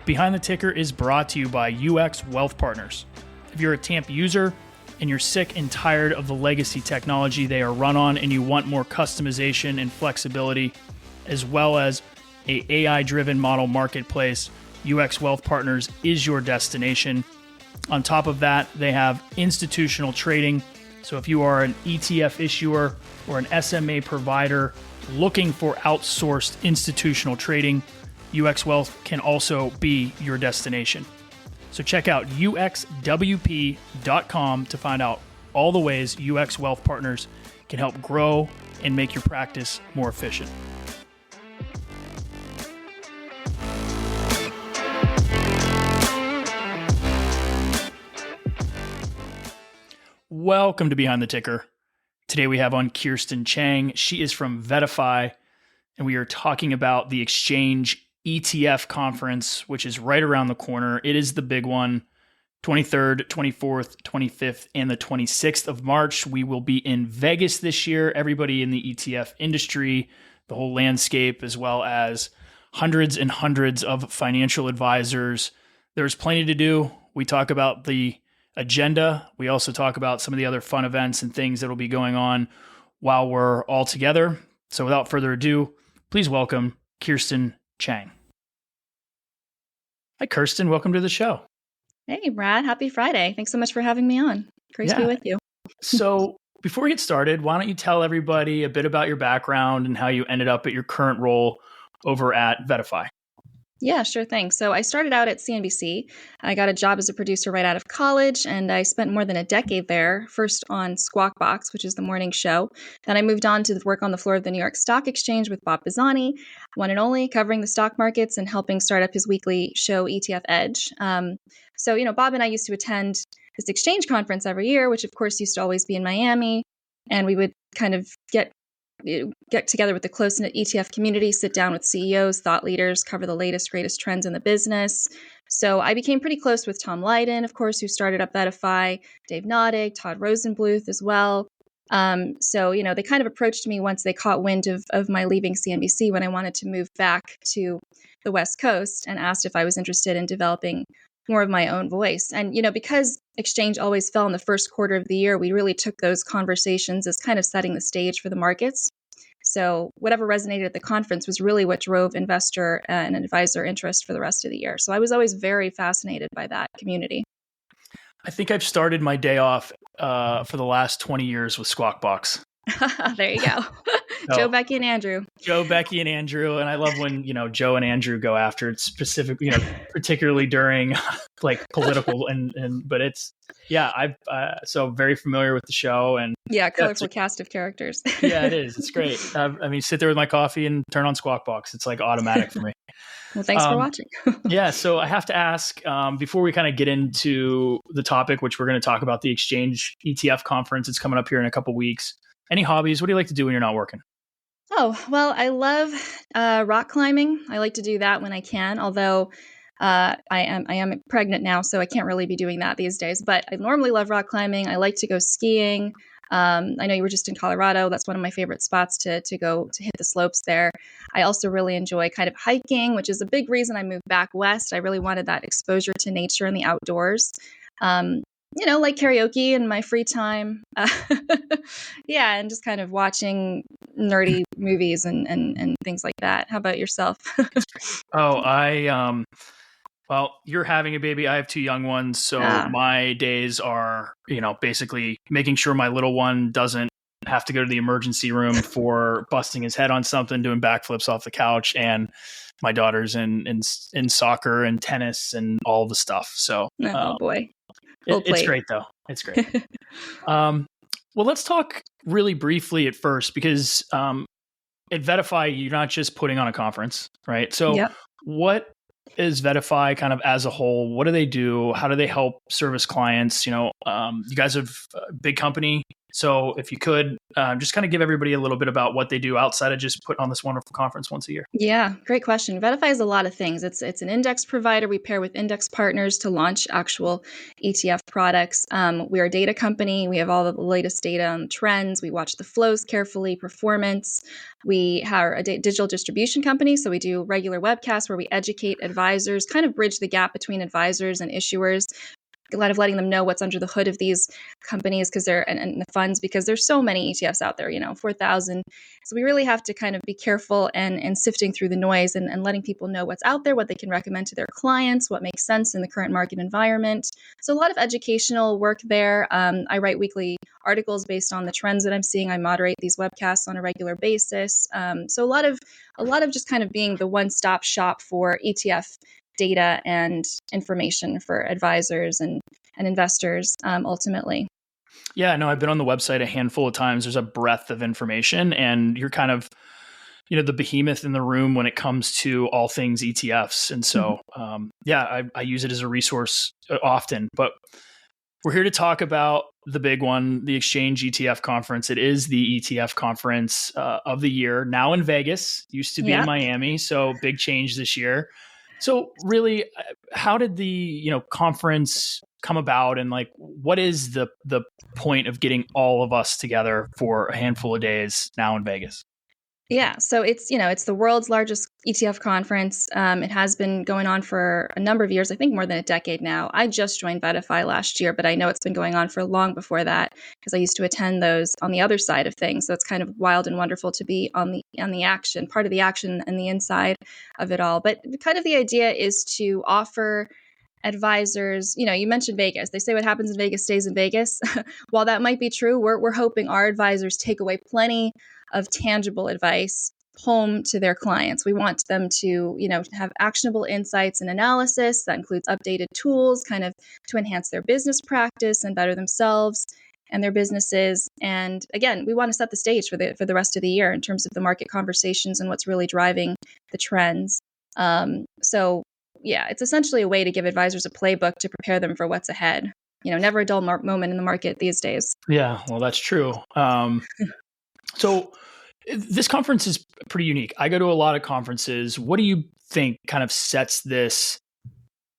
Behind the Ticker is brought to you by UX Wealth Partners. If you're a TAMP user and you're sick and tired of the legacy technology they are run on and you want more customization and flexibility, as well as a AI-driven model marketplace, UX Wealth Partners is your destination. On top of that, they have institutional trading. So if you are an ETF issuer or an SMA provider looking for outsourced institutional trading, UX Wealth can also be your destination. So check out uxwp.com to find out all the ways UX Wealth Partners can help grow and make your practice more efficient. Welcome to Behind the Ticker. Today we have on Kirsten Chang. She is from VettaFi, and we are talking about the Exchange ETF conference, which is right around the corner. It is the big one, 23rd, 24th, 25th, and the 26th of March. We will be in Vegas this year. Everybody in the ETF industry, the whole landscape, as well as hundreds and hundreds of financial advisors. There's plenty to do. We talk about the agenda. We also talk about some of the other fun events and things that will be going on while we're all together. So without further ado, please welcome Kirsten Chang. Hi, Kirsten. Welcome to the show. Hey, Brad. Happy Friday. Thanks so much for having me on. Great to be with you. So before we get started, why don't you tell everybody a bit about your background and how you ended up at your current role over at VettaFi? Yeah, sure thing. So I started out at CNBC. I got a job as a producer right out of college, and I spent more than a decade there, first on Squawk Box, which is the morning show. Then I moved on to work on the floor of the New York Stock Exchange with Bob Pisani, one and only, covering the stock markets and helping start up his weekly show, ETF Edge. So, Bob and I used to attend this exchange conference every year, which of course used to always be in Miami. And we would kind of get together with the close-knit ETF community, sit down with CEOs, thought leaders, cover the latest, greatest trends in the business. So I became pretty close with Tom Lydon, of course, who started up VettaFi, Dave Noddig, Todd Rosenbluth as well. So they kind of approached me once they caught wind of my leaving CNBC when I wanted to move back to the West Coast and asked if I was interested in developing more of my own voice. And, because Exchange always fell in the first quarter of the year, we really took those conversations as kind of setting the stage for the markets. So whatever resonated at the conference was really what drove investor and advisor interest for the rest of the year. So I was always very fascinated by that community. I think I've started my day off for the last 20 years with Squawk Box. There you go. Joe, Becky, and Andrew. Joe, Becky, and Andrew. And I love when, Joe and Andrew go after it specifically, particularly during like political but it's, so very familiar with the show. And colorful cast of characters. Yeah, it is. It's great. Sit there with my coffee and turn on Squawk Box. It's like automatic for me. Well, thanks for watching. So I have to ask, before we kind of get into the topic, which we're going to talk about the Exchange ETF conference. It's coming up here in a couple weeks. Any hobbies? What do you like to do when you're not working? Oh, well, I love rock climbing. I like to do that when I can, although I am pregnant now, so I can't really be doing that these days. But I normally love rock climbing. I like to go skiing. I know you were just in Colorado. That's one of my favorite spots to go to hit the slopes there. I also really enjoy kind of hiking, which is a big reason I moved back west. I really wanted that exposure to nature and the outdoors. Like karaoke in my free time. And just kind of watching nerdy movies and things like that. How about yourself? Well, you're having a baby. I have two young ones. So my days are, basically making sure my little one doesn't have to go to the emergency room for busting his head on something, doing backflips off the couch. And my daughter's in soccer and tennis and all the stuff. So, oh boy. It's great though. It's great. Well, let's talk really briefly at first, because at VettaFi, you're not just putting on a conference, right? So what is VettaFi kind of as a whole? What do they do? How do they help service clients? You guys have a big company, So if you could just kind of give everybody a little bit about what they do outside of just putting on this wonderful conference once a year. Yeah, great question. VettaFi is a lot of things. It's an index provider. We pair with index partners to launch actual ETF products. We are a data company. We have all the latest data on trends. We watch the flows carefully, performance. We are a digital distribution company, so we do regular webcasts where we educate advisors, kind of bridge the gap between advisors and issuers. A lot of letting them know what's under the hood of these companies because and the funds, because there's so many ETFs out there, 4,000. So we really have to kind of be careful and sifting through the noise and letting people know what's out there, what they can recommend to their clients, what makes sense in the current market environment. So a lot of educational work there. I write weekly articles based on the trends that I'm seeing. I moderate these webcasts on a regular basis. So a lot of just kind of being the one-stop shop for ETF data and information for advisors and investors ultimately. Yeah, no, I've been on the website a handful of times. There's a breadth of information, and you're kind of, the behemoth in the room when it comes to all things ETFs. And so, I use it as a resource often. But we're here to talk about the big one, the Exchange ETF conference. It is the ETF conference of the year, now in Vegas. Used to be in Miami, so big change this year. So really, how did the conference come about, and what is the point of getting all of us together for a handful of days now in Vegas? Yeah, so it's the world's largest ETF conference. It has been going on for a number of years, I think more than a decade now. I just joined VettaFi last year, but I know it's been going on for long before that because I used to attend those on the other side of things. So it's kind of wild and wonderful to be on the action, part of the action and the inside of it all. But kind of the idea is to offer advisors, you mentioned Vegas. They say what happens in Vegas stays in Vegas. While that might be true, we're hoping our advisors take away plenty of tangible advice home to their clients. We want them to, have actionable insights and analysis that includes updated tools kind of to enhance their business practice and better themselves and their businesses. And again, we want to set the stage for the rest of the year in terms of the market conversations and what's really driving the trends. It's essentially a way to give advisors a playbook to prepare them for what's ahead. Never a dull moment in the market these days. Yeah, well, that's true. So this conference is pretty unique. I go to a lot of conferences. What do you think kind of sets this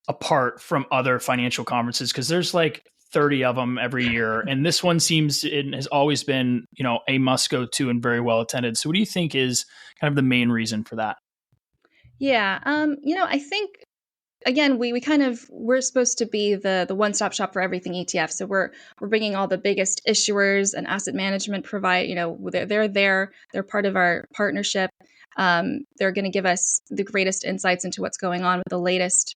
apart from other financial conferences? Because there's 30 of them every year. And this one it has always been, a must go to and very well attended. So what do you think is kind of the main reason for that? Yeah. I think, again, we're supposed to be the one-stop shop for everything ETF. So we're bringing all the biggest issuers and asset management they're there. They're part of our partnership. They're going to give us the greatest insights into what's going on with the latest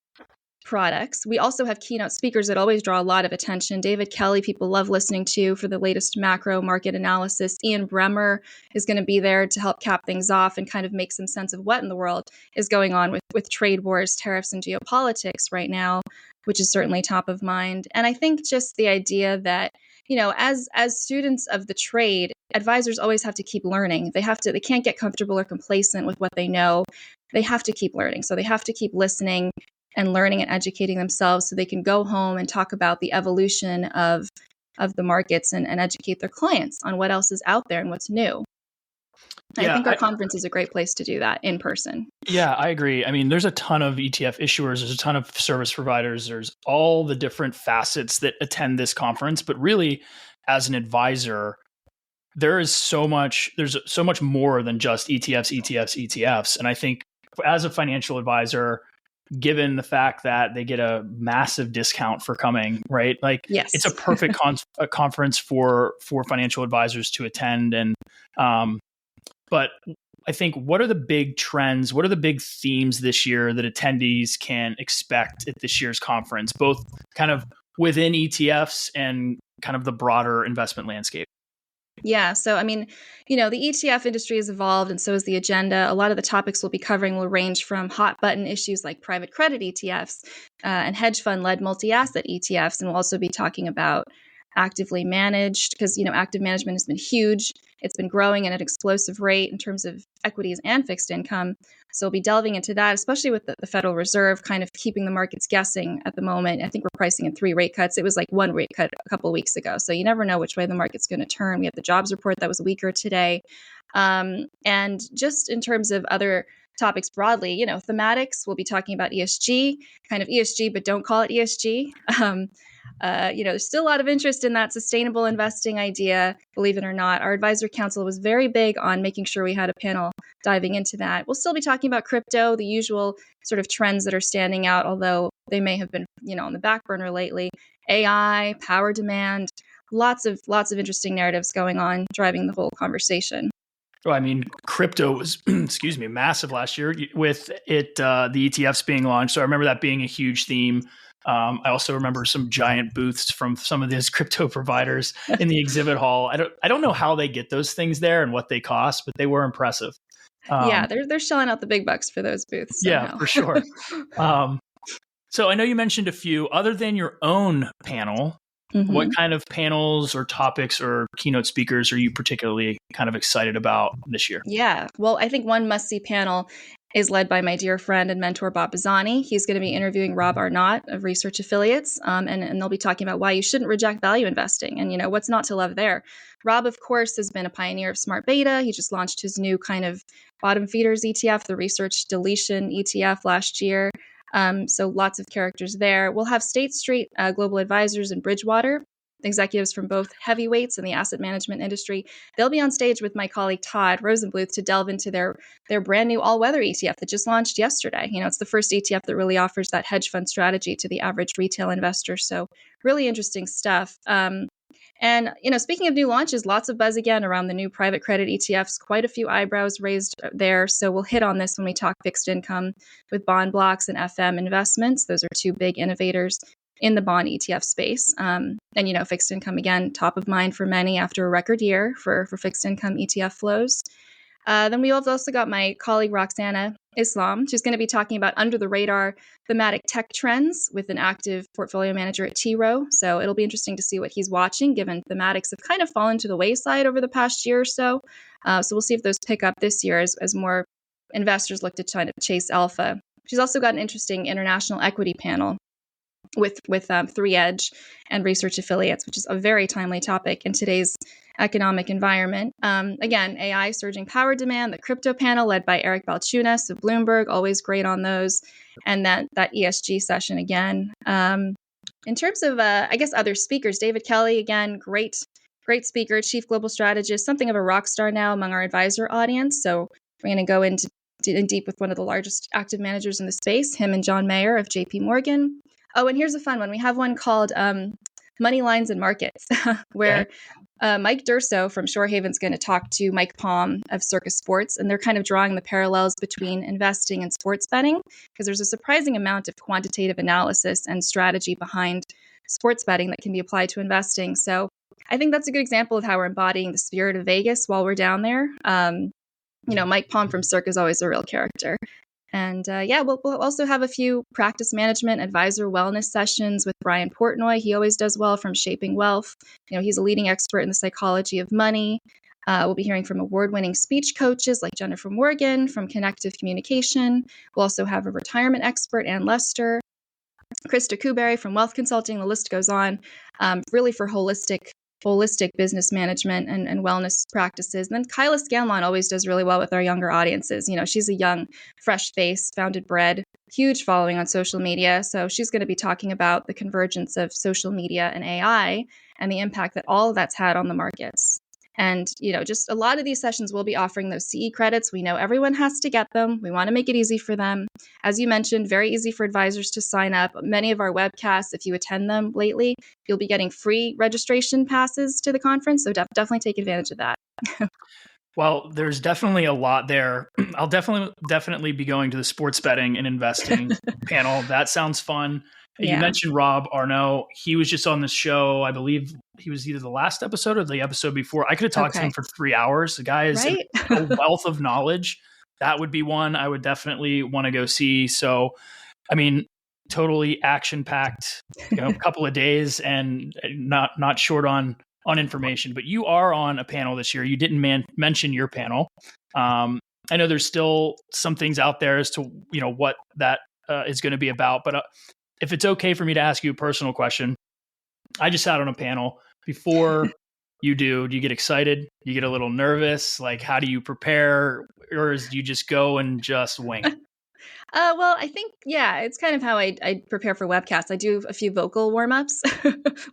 products. We also have keynote speakers that always draw a lot of attention. David Kelly, people love listening to for the latest macro market analysis. Ian Bremmer is going to be there to help cap things off and kind of make some sense of what in the world is going on with trade wars, tariffs, and geopolitics right now, which is certainly top of mind. And I think just the idea that, as students of the trade, advisors always have to keep learning. They can't get comfortable or complacent with what they know. They have to keep learning. So they have to keep listening and learning and educating themselves so they can go home and talk about the evolution of the markets and educate their clients on what else is out there and what's new. I think our conference is a great place to do that in person. Yeah, I agree. I mean, there's a ton of ETF issuers. There's a ton of service providers. There's all the different facets that attend this conference. But really, as an advisor, there's so much more than just ETFs. And I think as a financial advisor, given the fact that they get a massive discount for coming, right? Yes. It's a perfect conference for financial advisors to attend. And, but I think, what are the big trends? What are the big themes this year that attendees can expect at this year's conference, both kind of within ETFs and kind of the broader investment landscape? Yeah. So, I mean, the ETF industry has evolved, and so has the agenda. A lot of the topics we'll be covering will range from hot button issues like private credit ETFs and hedge fund led multi-asset ETFs. And we'll also be talking about actively managed, because, active management has been huge It's been growing at an explosive rate in terms of equities and fixed income. So we'll be delving into that, especially with the Federal Reserve kind of keeping the markets guessing at the moment. I think we're pricing in 3 rate cuts. It was like 1 rate cut a couple of weeks ago. So you never know which way the market's going to turn. We have the jobs report that was weaker today. And just in terms of other topics broadly, thematics, we'll be talking about ESG, kind of ESG, but don't call it ESG. There's still a lot of interest in that sustainable investing idea, believe it or not. Our advisor council was very big on making sure we had a panel diving into that. We'll still be talking about crypto, the usual sort of trends that are standing out, although they may have been, on the back burner lately. AI, power demand, lots of interesting narratives going on, driving the whole conversation. Well, I mean, crypto was, massive last year with it, the ETFs being launched. So I remember that being a huge theme. I also remember some giant booths from some of these crypto providers in the exhibit hall. I don't know how they get those things there and what they cost, but they were impressive. Yeah, they're shelling out the big bucks for those booths. Somehow. Yeah, for sure. So I know you mentioned a few. Other than your own panel, what kind of panels or topics or keynote speakers are you particularly kind of excited about this year? Yeah, well, I think one must-see panel is led by my dear friend and mentor, Bob Pisani. He's going to be interviewing Rob Arnott of Research Affiliates, and they'll be talking about why you shouldn't reject value investing and, what's not to love there. Rob, of course, has been a pioneer of smart beta. He just launched his new kind of bottom feeders ETF, the Research Deletion ETF last year. So lots of characters there. We'll have State Street Global Advisors and Bridgewater, executives from both heavyweights in the asset management industry. They'll be on stage with my colleague Todd Rosenbluth to delve into their brand new all-weather ETF that just launched yesterday. It's the first ETF that really offers that hedge fund strategy to the average retail investor. So really interesting stuff. And, speaking of new launches, lots of buzz again around the new private credit ETFs, quite a few eyebrows raised there. So we'll hit on this when we talk fixed income with bond blocks and FM investments. Those are two big innovators in the bond ETF space. And, fixed income, again, top of mind for many after a record year for fixed income ETF flows. Then we've also got my colleague Roxana Islam. She's going to be talking about under the radar thematic tech trends with an active portfolio manager at T. Rowe. So it'll be interesting to see what he's watching, given thematics have kind of fallen to the wayside over the past year or so. So we'll see if those pick up this year as more investors look to try to chase alpha. She's also got an interesting international equity panel with 3 Edge and Research Affiliates, which is a very timely topic in today's economic environment. Again, AI surging power demand, the crypto panel led by Eric Balchunas of Bloomberg, always great on those, and that ESG session again. In terms of, other speakers, David Kelly, again, great speaker, chief global strategist, something of a rock star now among our advisor audience. So we're going to go in deep with one of the largest active managers in the space, him and John Mayer of JP Morgan. Oh, and here's a fun one. We have one called Money Lines and Markets, where Mike Durso from Shorehaven's going to talk to Mike Palm of Circus Sports, and they're kind of drawing the parallels between investing and sports betting, because there's a surprising amount of quantitative analysis and strategy behind sports betting that can be applied to investing. So I think that's a good example of how we're embodying the spirit of Vegas while we're down there. Mike Palm from Cirque is always a real character. And we'll also have a few practice management advisor wellness sessions with Brian Portnoy. He always does well from Shaping Wealth. He's a leading expert in the psychology of money. We'll be hearing from award-winning speech coaches like Jennifer Morgan from Connective Communication. We'll also have a retirement expert, Ann Lester, Krista Kuberry from Wealth Consulting. The list goes on, really for holistic business management and wellness practices. And then Kyla Scanlon always does really well with our younger audiences. She's a young, fresh face, founded Bread, huge following on social media. So she's going to be talking about the convergence of social media and AI and the impact that all of that's had on the markets. And, just a lot of these sessions will be offering those CE credits. We know everyone has to get them. We want to make it easy for them. As you mentioned, very easy for advisors to sign up. Many of our webcasts, if you attend them lately, you'll be getting free registration passes to the conference. So definitely take advantage of that. Well, there's definitely a lot there. I'll definitely be going to the sports betting and investing panel. That sounds fun. Yeah. You mentioned Rob Arnott. He was just on this show. I believe he was either the last episode or the episode before. I could have talked to him for 3 hours. The guy is a wealth of knowledge. That would be one I would definitely want to go see. So, totally action-packed, a couple of days and not short on on information, but you are on a panel this year. You didn't mention your panel. I know there's still some things out there as to, what that is going to be about, but if it's okay for me to ask you a personal question, I just sat on a panel before you do you get excited? Do you get a little nervous? Like, how do you prepare? Or do you just go and just wing it? Well, I think, it's kind of how I prepare for webcasts. I do a few vocal warm-ups,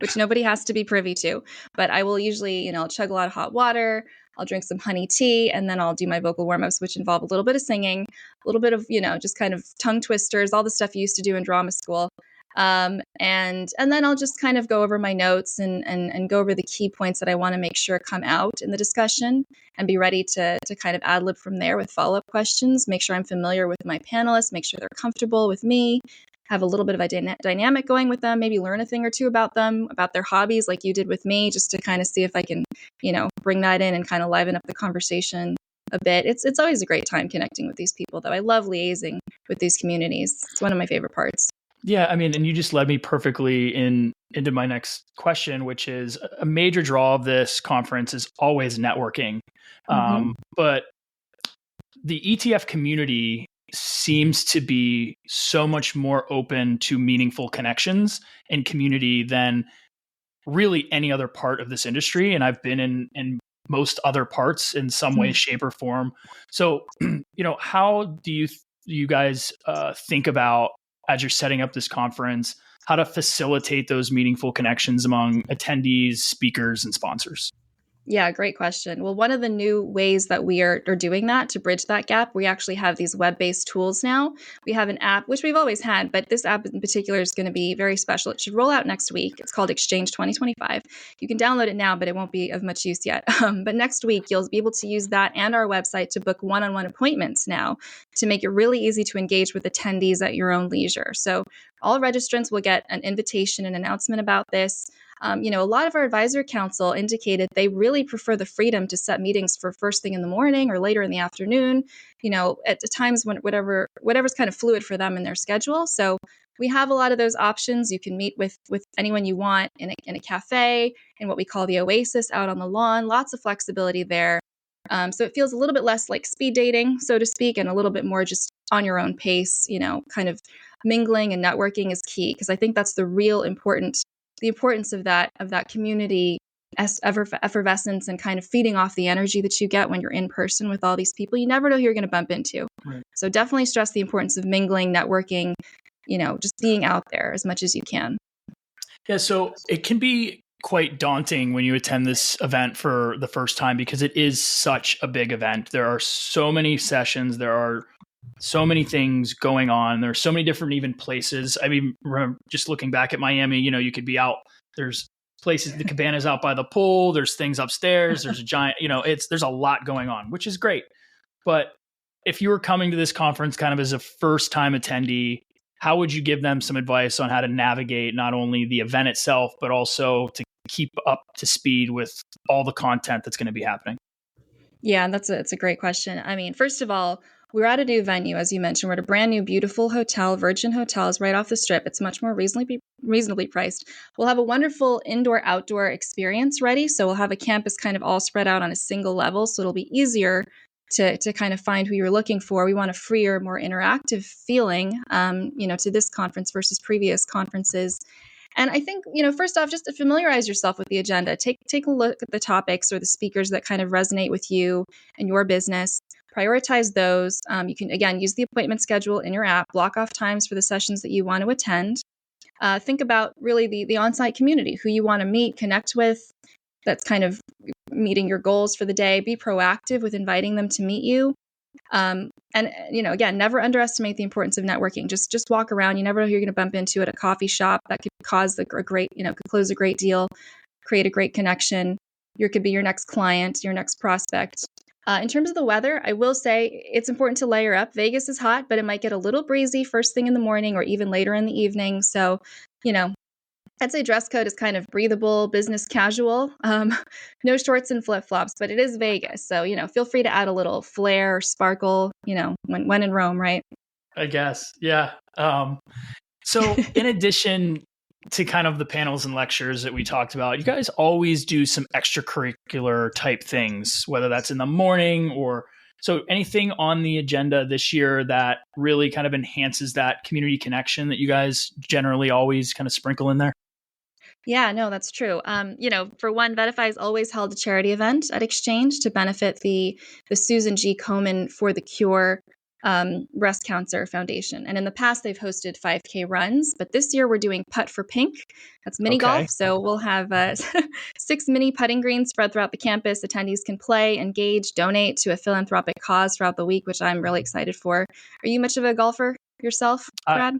which nobody has to be privy to. But I will usually, I'll chug a lot of hot water, I'll drink some honey tea, and then I'll do my vocal warm-ups, which involve a little bit of singing, a little bit of, just kind of tongue twisters, all the stuff you used to do in drama school. And then I'll just kind of go over my notes and go over the key points that I want to make sure come out in the discussion, and be ready to kind of ad lib from there with follow-up questions, make sure I'm familiar with my panelists, make sure they're comfortable with me, have a little bit of a dynamic going with them, maybe learn a thing or two about them, about their hobbies like you did with me, just to kind of see if I can, bring that in and kind of liven up the conversation a bit. It's always a great time connecting with these people, though. I love liaising with these communities. It's one of my favorite parts. Yeah, I mean, and you just led me perfectly into my next question, which is a major draw of this conference is always networking. But the ETF community seems to be so much more open to meaningful connections and community than really any other part of this industry. And I've been in most other parts in some way, shape, or form. So, how do you guys think about, as you're setting up this conference, how to facilitate those meaningful connections among attendees, speakers, and sponsors? Yeah, great question. Well, one of the new ways that we are doing that to bridge that gap, we actually have these web-based tools now. We have an app, which we've always had, but this app in particular is going to be very special. It should roll out next week. It's called Exchange 2025. You can download it now, but it won't be of much use yet. But next week, you'll be able to use that and our website to book one-on-one appointments now, to make it really easy to engage with attendees at your own leisure. So all registrants will get an invitation and announcement about this. A lot of our advisor council indicated they really prefer the freedom to set meetings for first thing in the morning or later in the afternoon, at the times when whatever's kind of fluid for them in their schedule. So we have a lot of those options. You can meet with anyone you want in a cafe, in what we call the Oasis out on the lawn. Lots of flexibility there. So it feels a little bit less like speed dating, so to speak, and a little bit more just on your own pace. Kind of mingling and networking is key, because I think that's the importance of that community effervescence, and kind of feeding off the energy that you get when you're in person with all these people. You never know who you're going to bump into. Right. So definitely stress the importance of mingling, networking, just being out there as much as you can. Yeah. So it can be quite daunting when you attend this event for the first time, because it is such a big event. There are so many sessions. There are so many things going on. There's so many different even places. I mean, just looking back at Miami, you could be out. There's places, the cabana's out by the pool. There's things upstairs. There's a giant, there's a lot going on, which is great. But if you were coming to this conference kind of as a first time attendee, how would you give them some advice on how to navigate not only the event itself, but also to keep up to speed with all the content that's going to be happening? Yeah, it's a great question. I mean, first of all, we're at a new venue, as you mentioned. We're at a brand new, beautiful hotel, Virgin Hotels, right off the Strip. It's much more reasonably priced. We'll have a wonderful indoor-outdoor experience ready. So we'll have a campus kind of all spread out on a single level. So it'll be easier to kind of find who you're looking for. We want a freer, more interactive feeling, to this conference versus previous conferences. And I think, first off, just to familiarize yourself with the agenda. Take a look at the topics or the speakers that kind of resonate with you and your business. Prioritize those. You can, again, use the appointment schedule in your app, block off times for the sessions that you want to attend. Think about really the on-site community, who you want to meet, connect with, that's kind of meeting your goals for the day. Be proactive with inviting them to meet you. And again, never underestimate the importance of networking. Just walk around. You never know who you're going to bump into at a coffee shop. That could cause could close a great deal, create a great connection. Could be your next client, your next prospect. In terms of the weather, I will say it's important to layer up. Vegas is hot, but it might get a little breezy first thing in the morning or even later in the evening. So, I'd say dress code is kind of breathable, business casual. No shorts and flip-flops, but it is Vegas. So, feel free to add a little flair or sparkle, when in Rome, right? I guess. Yeah. So in addition to kind of the panels and lectures that we talked about, you guys always do some extracurricular type things, whether that's in the morning or so. Anything on the agenda this year that really kind of enhances that community connection that you guys generally always kind of sprinkle in there? Yeah, no, that's true. For one, VettaFi has always held a charity event at Exchange to benefit the Susan G. Komen for the Cure Breast Cancer Foundation. And in the past, they've hosted 5K runs, but this year we're doing Putt for Pink. That's mini golf. So we'll have 6 mini putting greens spread throughout the campus. Attendees can play, engage, donate to a philanthropic cause throughout the week, which I'm really excited for. Are you much of a golfer yourself, Brad?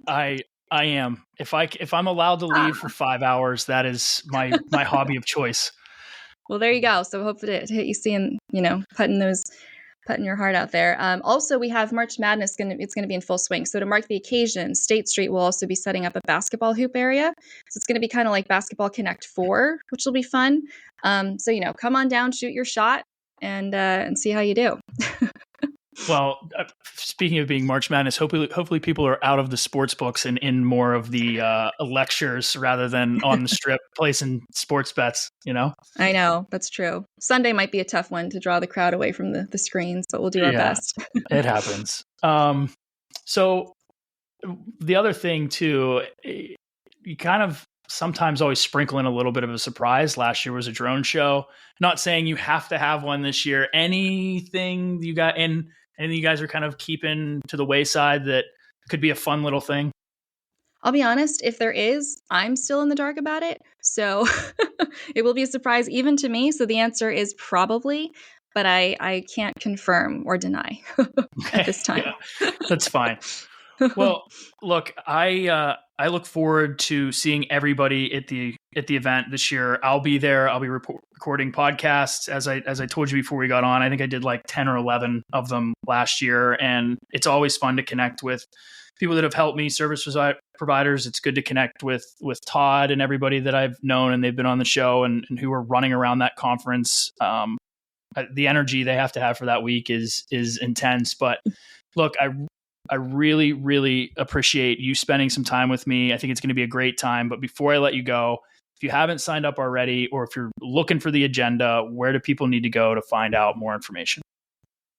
I am. If I'm allowed to leave for 5 hours, that is my hobby of choice. Well, there you go. So hope to hit you seeing, putting your heart out there. Also, we have March Madness. It's going to be in full swing. So to mark the occasion, State Street will also be setting up a basketball hoop area. So it's going to be kind of like Basketball Connect 4, which will be fun. Come on down, shoot your shot, and see how you do. Well, speaking of being March Madness, hopefully people are out of the sports books and in more of the lectures rather than on the strip placing sports bets, I know, that's true. Sunday might be a tough one to draw the crowd away from the screens, but we'll do our best. It happens. So the other thing too, you kind of sometimes always sprinkle in a little bit of a surprise. Last year was a drone show. Not saying you have to have one this year. Anything you got in? Anything you guys are kind of keeping to the wayside that could be a fun little thing? I'll be honest, if there is, I'm still in the dark about it. So it will be a surprise even to me. So the answer is probably, but I can't confirm or deny at this time. Yeah, that's fine. Well, look, I look forward to seeing everybody at the event this year. I'll be there. I'll be recording podcasts as I told you before we got on. I think I did like 10 or 11 of them last year, and it's always fun to connect with people that have helped me, service providers. It's good to connect with Todd and everybody that I've known and they've been on the show and who are running around that conference. The energy they have to have for that week is intense. But look, I really, really appreciate you spending some time with me. I think it's going to be a great time. But before I let you go, if you haven't signed up already, or if you're looking for the agenda, where do people need to go to find out more information?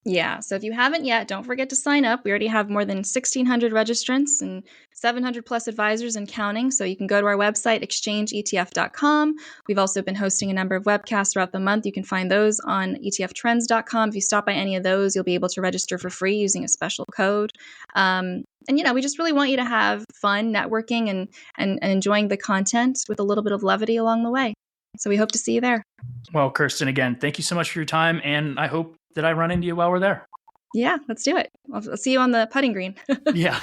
Yeah. So if you haven't yet, don't forget to sign up. We already have more than 1,600 registrants and 700 plus advisors and counting. So you can go to our website, exchangeetf.com. We've also been hosting a number of webcasts throughout the month. You can find those on etftrends.com. If you stop by any of those, you'll be able to register for free using a special code. We just really want you to have fun networking and enjoying the content with a little bit of levity along the way. So we hope to see you there. Well, Kirsten, again, thank you so much for your time. And I hope that I run into you while we're there. Yeah, let's do it. I'll see you on the putting green. Yeah.